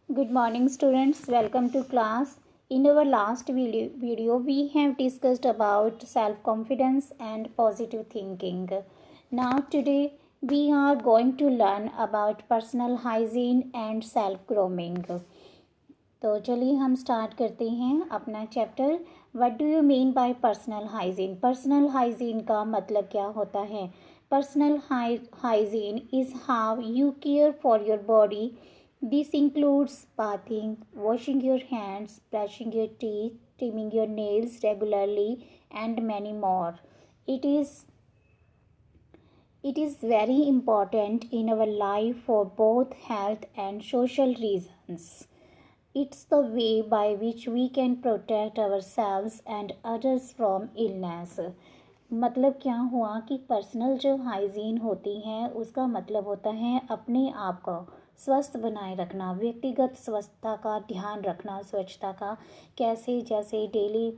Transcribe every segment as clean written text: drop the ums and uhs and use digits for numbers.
Good morning, students. Welcome to class. In our last video we have discussed about self-confidence and positive thinking. Now today we are going to learn about personal hygiene and self-grooming. तो चलिए हम start करते हैं अपना chapter. What do you mean by personal hygiene. Personal hygiene का मतलब क्या होता है. Personal hygiene is how you care for your body. This includes bathing, washing your hands, brushing your teeth, trimming your nails regularly, and many more. It is very important in our life for both health and social reasons. It's the way by which we can protect ourselves and others from illness. मतलब क्या हुआ कि personal जो hygiene होती है उसका मतलब होता है अपने आप को स्वस्थ बनाए रखना, व्यक्तिगत स्वच्छता का ध्यान रखना. स्वच्छता का कैसे, जैसे डेली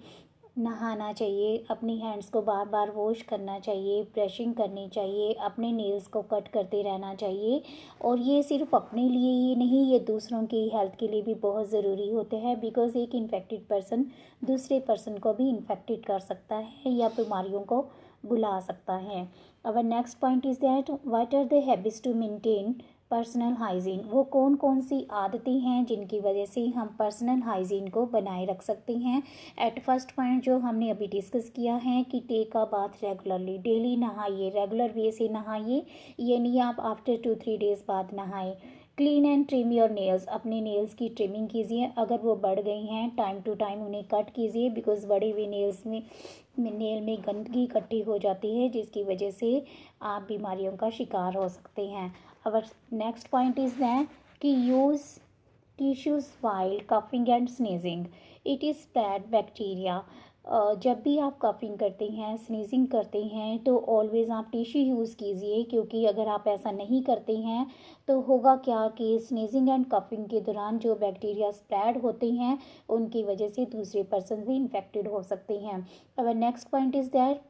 नहाना चाहिए, अपनी हैंड्स को बार बार वॉश करना चाहिए, ब्रशिंग करनी चाहिए, अपने नेल्स को कट करते रहना चाहिए. और ये सिर्फ अपने लिए ही नहीं, ये दूसरों की हेल्थ के लिए भी बहुत ज़रूरी होते हैं. बिकॉज एक इन्फेक्टेड पर्सन दूसरे पर्सन को भी इन्फेक्टेड कर सकता है या बीमारियों को बुला सकता है. Our next point is that what are the habits to maintain personal hygiene. वो कौन कौन सी आदतें हैं जिनकी वजह से हम पर्सनल हाइजीन को बनाए रख सकते हैं. एट फर्स्ट पॉइंट जो हमने अभी डिस्कस किया है कि take a bath regularly. Daily नहाइए, रेगुलर वे से नहाइए. ये नहीं आप आफ्टर 2-3 डेज बाद नहाए. Clean and trim your nails. अपने नेल्स की ट्रिमिंग कीजिए. अगर वो बढ़ गई हैं टाइम टू टाइम उन्हें कट कीजिए. बिकॉज बड़े हुए नेल्स में नेल में गंदगी इकट्ठी हो जाती है जिसकी वजह से आप बीमारियों का शिकार हो सकते हैं. Our next point is that कि use tissues while coughing and sneezing. It is spread bacteria. जब भी आप कफिंग करते हैं, स्नीजिंग करते हैं तो ऑलवेज़ आप टिश्यू यूज़ कीजिए. क्योंकि अगर आप ऐसा नहीं करते हैं तो होगा क्या कि स्नीजिंग एंड कफिंग के दौरान जो बैक्टीरिया स्प्रेड होते हैं उनकी वजह से दूसरे पर्सन भी इन्फेक्टेड हो सकते हैं. अवर next point is that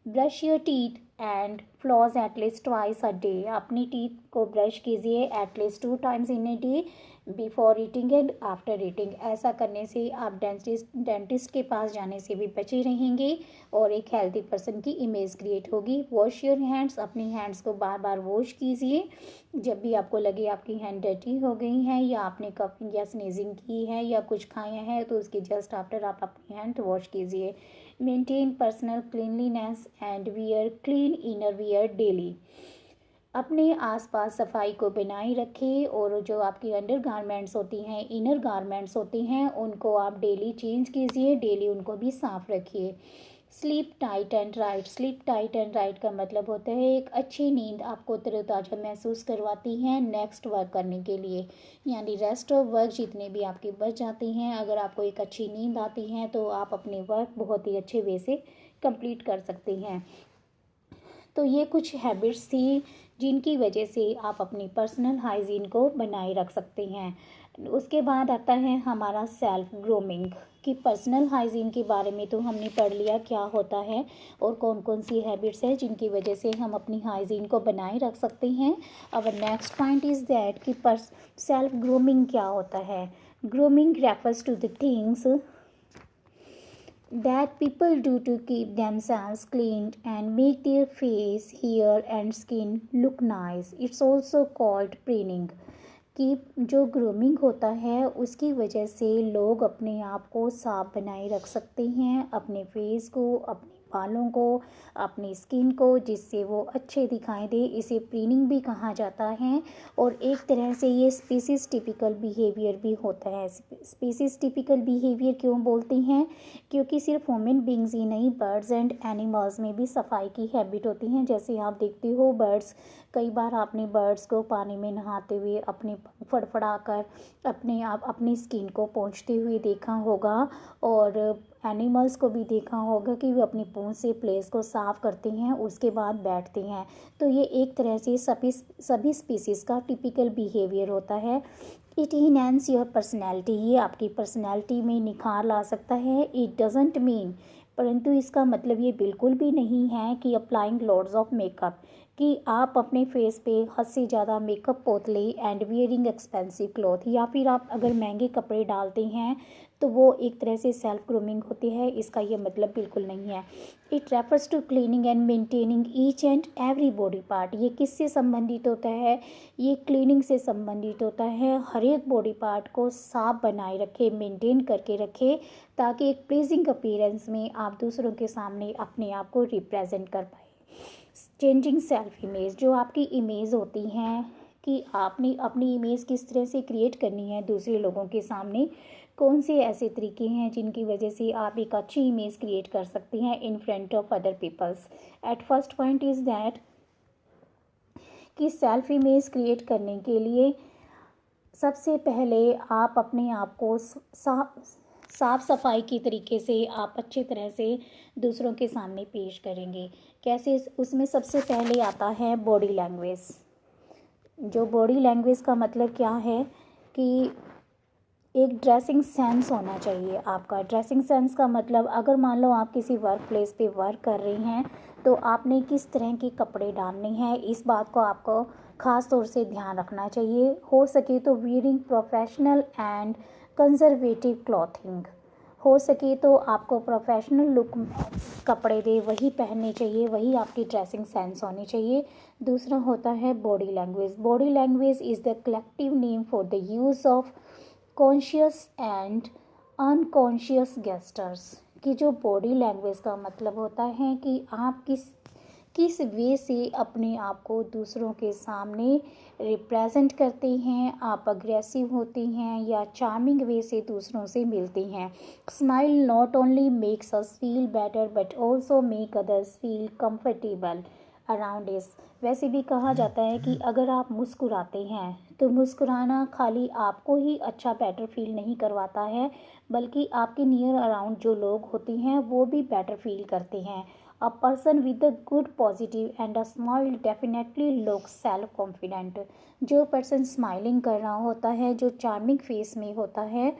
brush your teeth and floss at least twice a day. अपनी टीथ को ब्रश कीजिए at least 2 times in a day, before eating and after eating. ऐसा करने से आप डेंटिस्ट के पास जाने से भी बचे रहेंगे और एक हेल्दी पर्सन की इमेज क्रिएट होगी. Wash your hands. अपनी हैंड्स को बार बार वॉश कीजिए. जब भी आपको लगे आपकी हैंड डर्टी हो गई हैं या आपने कफिंग या स्नीजिंग की है या कुछ खाया है तो उसके जस्ट आफ्टर आप अपनी हैंड वॉश कीजिए. Maintain personal cleanliness and wear clean inner wear daily. अपने आसपास सफाई को बनाए रखें और जो आपकी अंडर गारमेंट्स होती हैं, इनर गारमेंट्स होती हैं, उनको आप डेली चेंज कीजिए. डेली उनको भी साफ़ रखिए. Sleep tight and right. Sleep tight and right का मतलब होता है एक अच्छी नींद आपको तरोताज़ा महसूस करवाती है नेक्स्ट वर्क करने के लिए. यानी रेस्ट ऑफ वर्क जितने भी आपके बच जाते हैं, अगर आपको एक अच्छी नींद आती है तो आप अपने वर्क बहुत ही अच्छे वे से कंप्लीट कर सकते हैं. तो ये कुछ हैबिट्स थी जिनकी वजह से आप अपनी पर्सनल हाइजीन को बनाए रख सकते हैं. उसके बाद आता है हमारा सेल्फ ग्रूमिंग. कि पर्सनल हाइजीन के बारे में तो हमने पढ़ लिया क्या होता है और कौन कौन सी हैबिट्स है जिनकी वजह से हम अपनी हाइजीन को बनाए रख सकते हैं. अब नेक्स्ट पॉइंट इज़ दैट कि सेल्फ ग्रूमिंग क्या होता है. Grooming refers to the things that people do to keep themselves clean and make their face, hair and skin look nice. It's also called preening. कि जो grooming होता है उसकी वजह से लोग अपने आप को साफ बनाए रख सकते हैं, अपने फेस को, अपने बालों को, अपनी स्किन को, जिससे वो अच्छे दिखाई दे. इसे प्रीनिंग भी कहा जाता है. और एक तरह से ये स्पीसीज टिपिकल बिहेवियर भी होता है. स्पीसीज टिपिकल बिहेवियर क्यों बोलते हैं? क्योंकि सिर्फ ह्यूमन बींग्स ही नहीं, बर्ड्स एंड एनिमल्स में भी सफाई की हैबिट होती हैं. जैसे आप देखते हो बर्ड्स, कई बार आपने बर्ड्स को पानी में नहाते हुए अपने फड़फड़ा कर अपने आप अपनी स्किन को पोंछते हुए देखा होगा. और एनिमल्स को भी देखा होगा कि वे अपनी पूंछ से प्लेस को साफ़ करते हैं उसके बाद बैठते हैं. तो ये एक तरह से सभी स्पीसीज़ का टिपिकल बिहेवियर होता है. It enhance your personality. ये आपकी पर्सनैलिटी में निखार ला सकता है. इट डजेंट मीन, परंतु इसका मतलब ये बिल्कुल भी नहीं है कि अप्लाइंग लॉट्स ऑफ मेकअप, कि आप अपने फेस पे हद से ज़्यादा मेकअप पोतले एंड वियरिंग एक्सपेंसिव क्लॉथ, या फिर आप अगर महंगे कपड़े डालते हैं तो वो एक तरह से सेल्फ ग्रूमिंग होती है। इसका ये मतलब बिल्कुल नहीं है। It refers to cleaning and maintaining each and every body part. ये किससे संबंधित होता है? ये क्लीनिंग से संबंधित होता है। हर एक बॉडी पार्ट को साफ बनाए रखे, मेंटेन करके रखे, ताकि एक प्लीजिंग अपीयरेंस में आप दूसरों के सामने अपने आप को रिप्रेजेंट कर पाए। चेंजिंग सेल्फ इमेज, जो आपकी इमेज होती हैं कि आपने अपनी इमेज किस तरह से क्रिएट करनी है दूसरे लोगों के सामने, कौन से ऐसे तरीके हैं जिनकी वजह से आप एक अच्छी इमेज क्रिएट कर सकती हैं in front of other peoples. At first point is that कि सेल्फ इमेज क्रिएट करने के लिए सबसे पहले आप अपने आप को साफ सफाई की तरीके से आप अच्छी तरह से दूसरों के सामने पेश करेंगे। कैसे? उसमें सबसे पहले आता है बॉडी लैंग्वेज। जो बॉडी लैंग्वेज का मतलब क्या है कि एक ड्रेसिंग सेंस होना चाहिए आपका। ड्रेसिंग सेंस का मतलब, अगर मान लो आप किसी वर्क प्लेस पे वर्क कर रही हैं तो आपने किस तरह के कपड़े डालने हैं, इस बात को आपको ख़ास तौर से ध्यान रखना चाहिए। हो सके तो wearing professional and conservative clothing, हो सके तो आपको प्रोफेशनल लुक कपड़े दे वही पहनने चाहिए, वही आपकी ड्रेसिंग सेंस होनी चाहिए। दूसरा होता है body language. Body language is the collective name for the use of conscious and unconscious gestures. कि जो बॉडी लैंग्वेज का मतलब होता है कि आप किस वे से अपने आप को दूसरों के सामने रिप्रेजेंट करते हैं। आप अग्रेसिव होती हैं या चार्मिंग वे से दूसरों से मिलती हैं। Smile not only makes us feel better but also make others feel comfortable around इस। वैसे भी कहा जाता है कि अगर आप मुस्कुराते हैं तो मुस्कुराना खाली आपको ही अच्छा बेटर फील नहीं करवाता है, बल्कि आपके नियर अराउंड जो लोग होते हैं वो भी बेटर फील करते हैं। A person with a good positive and a smile definitely looks self confident। जो पर्सन स्माइलिंग कर रहा होता है, जो चार्मिंग फेस में होता है,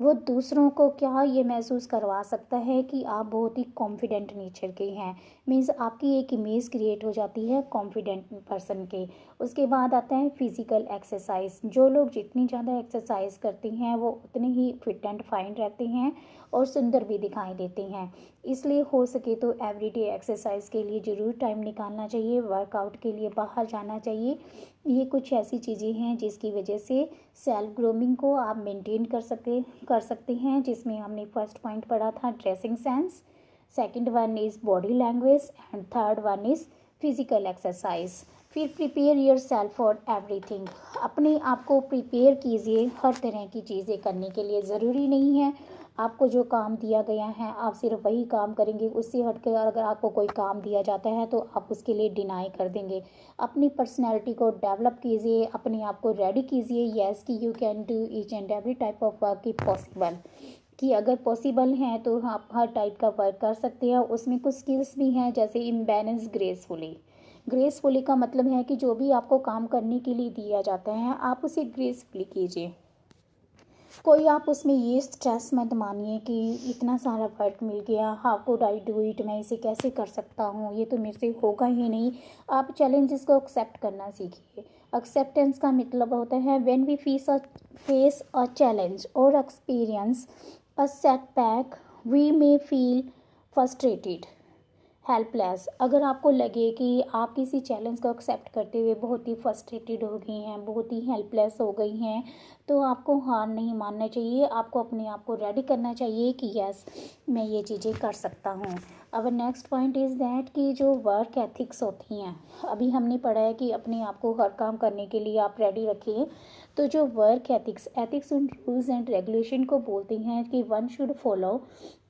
वो दूसरों को क्या ये महसूस करवा सकता है कि आप बहुत ही कॉन्फिडेंट नेचर के हैं। मीन्स आपकी एक इमेज क्रिएट हो जाती है कॉन्फिडेंट पर्सन के। उसके बाद आता है फिजिकल एक्सरसाइज। जो लोग जितनी ज़्यादा एक्सरसाइज करते हैं वो उतने ही फिट एंड फाइन रहते हैं और सुंदर भी दिखाई देते हैं। इसलिए हो सके तो एवरीडे एक्सरसाइज के लिए ज़रूर टाइम निकालना चाहिए, वर्कआउट के लिए बाहर जाना चाहिए। ये कुछ ऐसी चीज़ें हैं जिसकी वजह से सेल्फ ग्रूमिंग को आप मेंटेन कर सकते हैं, जिसमें हमने फर्स्ट पॉइंट पढ़ा था dressing sense, second one is body language and third one is physical exercise. फिर prepare yourself for everything. अपने आप को प्रिपेयर कीजिए हर तरह की चीज़ें करने के लिए। ज़रूरी नहीं है आपको जो काम दिया गया है आप सिर्फ वही काम करेंगे, उससे हटकर अगर आपको कोई काम दिया जाता है तो आप उसके लिए डिनाई कर देंगे। अपनी पर्सनैलिटी को डेवलप कीजिए, अपने आप को रेडी कीजिए यस कि you can do each and every type of work if possible. कि अगर पॉसिबल है तो आप हर टाइप का वर्क कर सकते हैं। उसमें कुछ स्किल्स भी हैं जैसे इम्बैलेंस ग्रेसफुली। ग्रेसफुली का मतलब है कि जो भी आपको काम करने के लिए दिया जाता है आप उसे ग्रेसफुली कीजिए। कोई आप उसमें ये स्ट्रेस मत मानिए कि इतना सारा वर्क मिल गया, how could I do it, मैं इसे कैसे कर सकता हूँ, ये तो मेरे से होगा ही नहीं। आप चैलेंजेस को एक्सेप्ट करना सीखिए। एक्सेप्टेंस का मतलब होता है when we face a challenge और experience a setback we may feel frustrated, helpless. अगर आपको लगे कि आप किसी चैलेंज को एक्सेप्ट करते हुए बहुत ही फ्रस्ट्रेटेड हो गई हैं, बहुत ही हेल्पलेस हो गई हैं, तो आपको हार नहीं मानना चाहिए। आपको अपने आप को रेडी करना चाहिए कि यस मैं ये चीज़ें कर सकता हूँ। अब नेक्स्ट पॉइंट इज़ दैट कि जो वर्क एथिक्स होती हैं, अभी हमने पढ़ा है कि अपने आप को हर काम करने के लिए आप रेडी रखिए। तो जो वर्क एथिक्स उन रूल्स एंड रेगुलेशन को बोलते हैं कि one should follow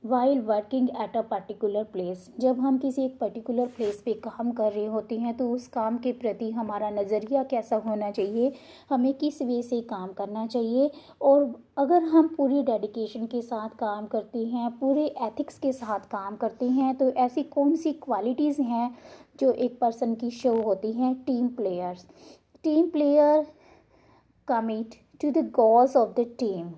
while working at a particular place. जब हम किसी एक पर्टिकुलर प्लेस पे काम कर रहे होते हैं तो उस काम के प्रति हमारा नज़रिया कैसा होना चाहिए, हमें किस वे से काम करना चाहिए। और अगर हम पूरी डेडिकेशन के साथ काम करते हैं, पूरे एथिक्स के साथ काम करते हैं, तो ऐसी कौन सी क्वालिटीज़ हैं जो एक पर्सन की शो होती हैं? Team player commit to the goals of the team.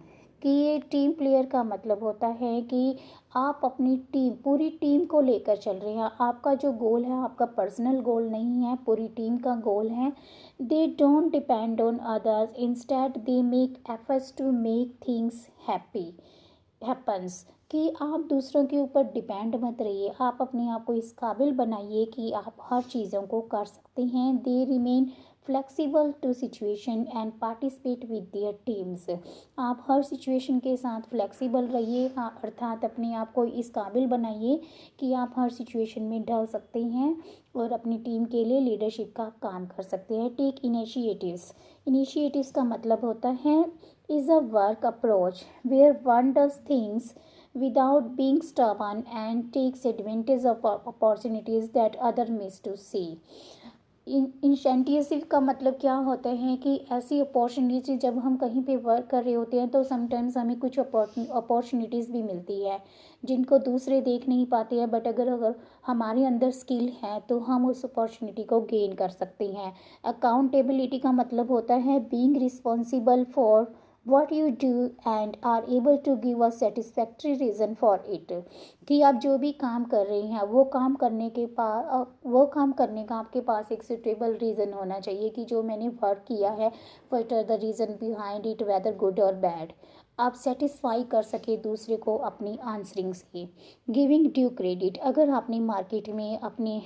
कि ये टीम प्लेयर का मतलब होता है कि आप अपनी टीम, पूरी टीम को लेकर चल रहे हैं। आपका जो गोल है आपका पर्सनल गोल नहीं है, पूरी टीम का गोल है। They don't depend on others, instead they make efforts to make things happens. कि आप दूसरों के ऊपर डिपेंड मत रहिए, आप अपने आप को इस काबिल बनाइए कि आप हर चीज़ों को कर सकते हैं। They remain flexible to situation and participate with their teams. आप हर सिचुएशन के साथ फ्लेक्सिबल रहिए, अर्थात अपने आप को इस काबिल बनाइए कि आप हर सिचुएशन में ढल सकते हैं और अपनी टीम के लिए लीडरशिप का काम कर सकते हैं। टेक इनिशिएटिव्स का मतलब होता है is a work approach where one does things without being stubborn and takes advantage of opportunities that other miss to see। Incentive का मतलब क्या होता है कि ऐसी अपॉर्चुनिटी जब हम कहीं पे वर्क कर रहे होते हैं तो समटाइम्स हमें कुछ अपॉर्चुनिटीज़ भी मिलती है जिनको दूसरे देख नहीं पाते हैं, बट अगर हमारे अंदर स्किल है तो हम उस अपॉर्चुनिटी को गेन कर सकते हैं। अकाउंटेबिलिटी का मतलब होता है being responsible for what you do and are able to give a satisfactory reason for it। कि आप जो भी काम कर रहे हैं वो काम करने का आपके पास एक सुटेबल रीज़न होना चाहिए कि जो मैंने वर्क किया है what are the reason behind it, whether good और बैड। आप सेटिस्फाई कर सके दूसरे को अपनी आंसरिंग से। गिविंग ड्यू क्रेडिट, अगर आपने मार्केट में अपने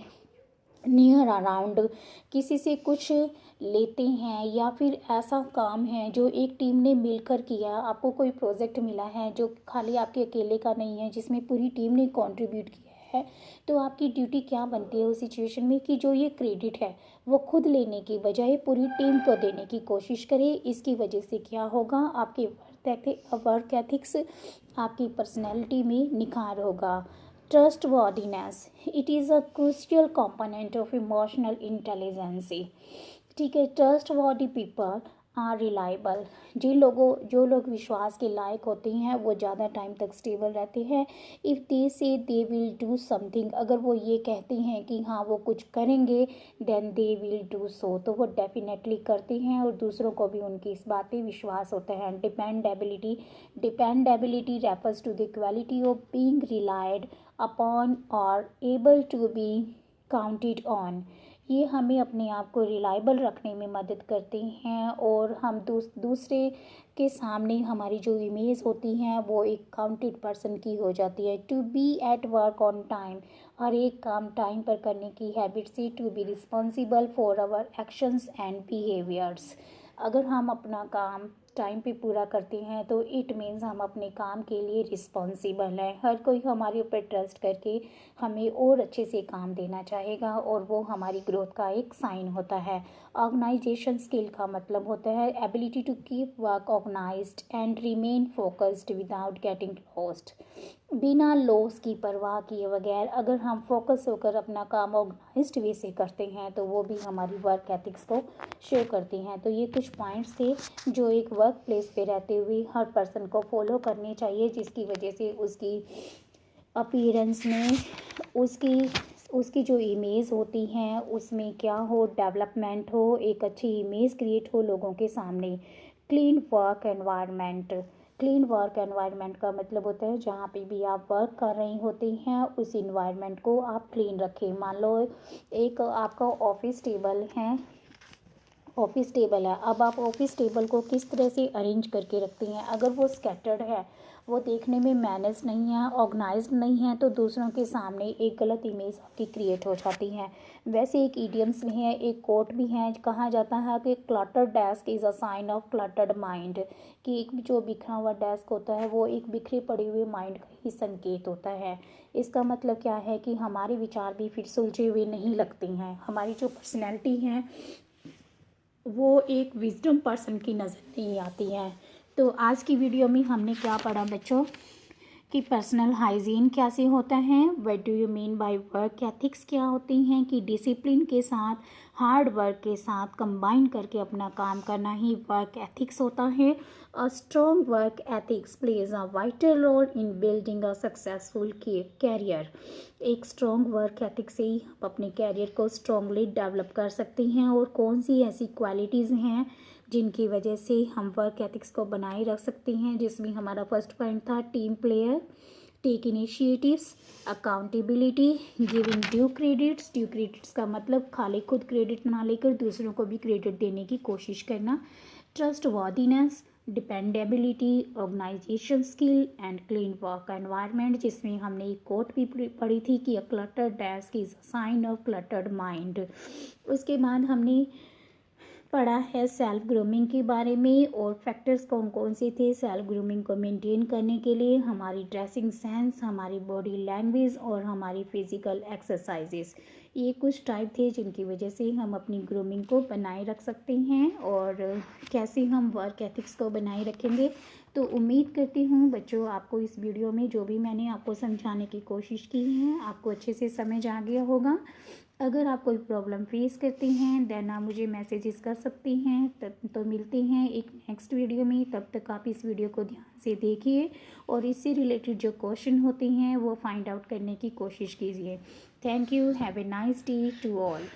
नियर अराउंड किसी से कुछ लेते हैं या फिर ऐसा काम है जो एक टीम ने मिलकर किया, आपको कोई प्रोजेक्ट मिला है जो खाली आपके अकेले का नहीं है जिसमें पूरी टीम ने कंट्रीब्यूट किया है, तो आपकी ड्यूटी क्या बनती है उस सिचुएशन में कि जो ये क्रेडिट है वो खुद लेने की बजाय पूरी टीम को देने की कोशिश करें। इसकी वजह से क्या होगा, आपके वर्क एथिक्स, आपकी पर्सनैलिटी में निखार होगा। Trustworthiness, it is a crucial component of emotional intelligence. ठीक है, ट्रस्टवर्दी पीपल आर रिलायबल। जो लोग विश्वास के लायक होते हैं वो ज़्यादा टाइम तक स्टेबल रहते हैं। इफ़ दे से दे विल डू समथिंग, अगर वो ये कहते हैं कि हाँ वो कुछ करेंगे, then they will do so, तो वो डेफिनेटली करते हैं और दूसरों को भी उनकी इस बात पे विश्वास होता है। Dependability refers to the quality of being relied upon और able to be counted on. ये हमें अपने आप को रिलायबल रखने में मदद करते हैं और हम दूसरे के सामने हमारी जो इमेज होती हैं वो एक काउंटेड पर्सन की हो जाती है। To be at work on time, हर एक काम टाइम पर करने की हैबिट से। To be responsible for our actions and behaviours, अगर हम अपना काम टाइम पे पूरा करते हैं तो इट मीन्स हम अपने काम के लिए रिस्पॉन्सिबल हैं। हर कोई हमारे ऊपर ट्रस्ट करके हमें और अच्छे से काम देना चाहेगा और वो हमारी ग्रोथ का एक साइन होता है। ऑर्गेनाइजेशन स्किल का मतलब होता है ability to keep work organised and remain focused without getting lost. बिना लॉस की परवाह किए बगैर अगर हम फोकस होकर अपना काम ऑर्गेनाइज्ड वे से करते हैं तो वो भी हमारी वर्क एथिक्स को शो करती हैं। तो ये कुछ पॉइंट्स थे जो एक वर्क प्लेस पे रहते हुए हर पर्सन को फॉलो करने चाहिए, जिसकी वजह से उसकी अपीयरेंस में उसकी जो इमेज होती हैं उसमें क्या हो, डेवलपमेंट हो, एक अच्छी इमेज क्रिएट हो लोगों के सामने। क्लीन वर्क एनवायरनमेंट का मतलब होता है जहाँ पे भी आप वर्क कर रहे होते हैं उस इन्वायरमेंट को आप क्लीन रखें। मान लो एक आपका ऑफिस टेबल है, अब आप ऑफिस टेबल को किस तरह से अरेंज करके रखते हैं। अगर वो स्कैटर्ड है, वो देखने में मैनेज नहीं है, ऑर्गेनाइज्ड नहीं है, तो दूसरों के सामने एक गलत इमेज आपकी क्रिएट हो जाती है। वैसे एक इडियम्स भी है, एक कोट भी है, कहा जाता है कि cluttered desk is a sign of cluttered mind, कि एक जो बिखरा हुआ डेस्क होता है वो एक बिखरे पड़े हुए माइंड का ही संकेत होता है। इसका मतलब क्या है कि हमारे विचार भी फिर सुलझे हुए नहीं लगते हैं, हमारी जो पर्सनैलिटी है वो एक विजडम पर्सन की नज़र नहीं आती है। तो आज की वीडियो में हमने क्या पढ़ा बच्चों कि पर्सनल हाइजीन कैसे होता है, what do you mean by work ethics क्या होती हैं, कि डिसिप्लिन के साथ हार्ड वर्क के साथ कंबाइन करके अपना काम करना ही वर्क एथिक्स होता है। A strong work ethics plays a vital role in building a successful career. एक स्ट्रॉन्ग वर्क एथिक्स से ही हम अपने कैरियर को स्ट्रॉन्गली डेवलप कर सकते हैं। और कौन सी ऐसी क्वालिटीज़ हैं जिनकी वजह से हम वर्क एथिक्स को बनाए रख सकते हैं, जिसमें हमारा फर्स्ट पॉइंट था team player, take initiatives, accountability, giving due credits का मतलब खाली खुद क्रेडिट ना लेकर दूसरों को भी क्रेडिट देने की कोशिश करना, trustworthiness, dependability, organisation skill and clean work environment, जिसमें हमने एक कोट भी पढ़ी थी कि a cluttered desk is a sign of cluttered mind. उसके बाद हमने पढ़ा है सेल्फ ग्रूमिंग के बारे में और फैक्टर्स कौन कौन से थे सेल्फ ग्रूमिंग को मेंटेन करने के लिए, हमारी ड्रेसिंग सेंस, हमारी बॉडी लैंग्वेज और हमारी फिजिकल एक्सरसाइजेस। ये कुछ टाइप थे जिनकी वजह से हम अपनी ग्रूमिंग को बनाए रख सकते हैं और कैसे हम वर्क एथिक्स को बनाए रखेंगे। तो उम्मीद करती हूँ बच्चों आपको इस वीडियो में जो भी मैंने आपको समझाने की कोशिश की है आपको अच्छे से समझ आ गया होगा। अगर आप कोई प्रॉब्लम फेस करती हैं देन आप मुझे मैसेजेस कर सकती हैं। तब तो मिलते हैं एक नेक्स्ट वीडियो में, तब तक आप इस वीडियो को ध्यान से देखिए और इससे रिलेटेड जो क्वेश्चन होते हैं वो फाइंड आउट करने की कोशिश कीजिए। Thank you, have a nice day to all.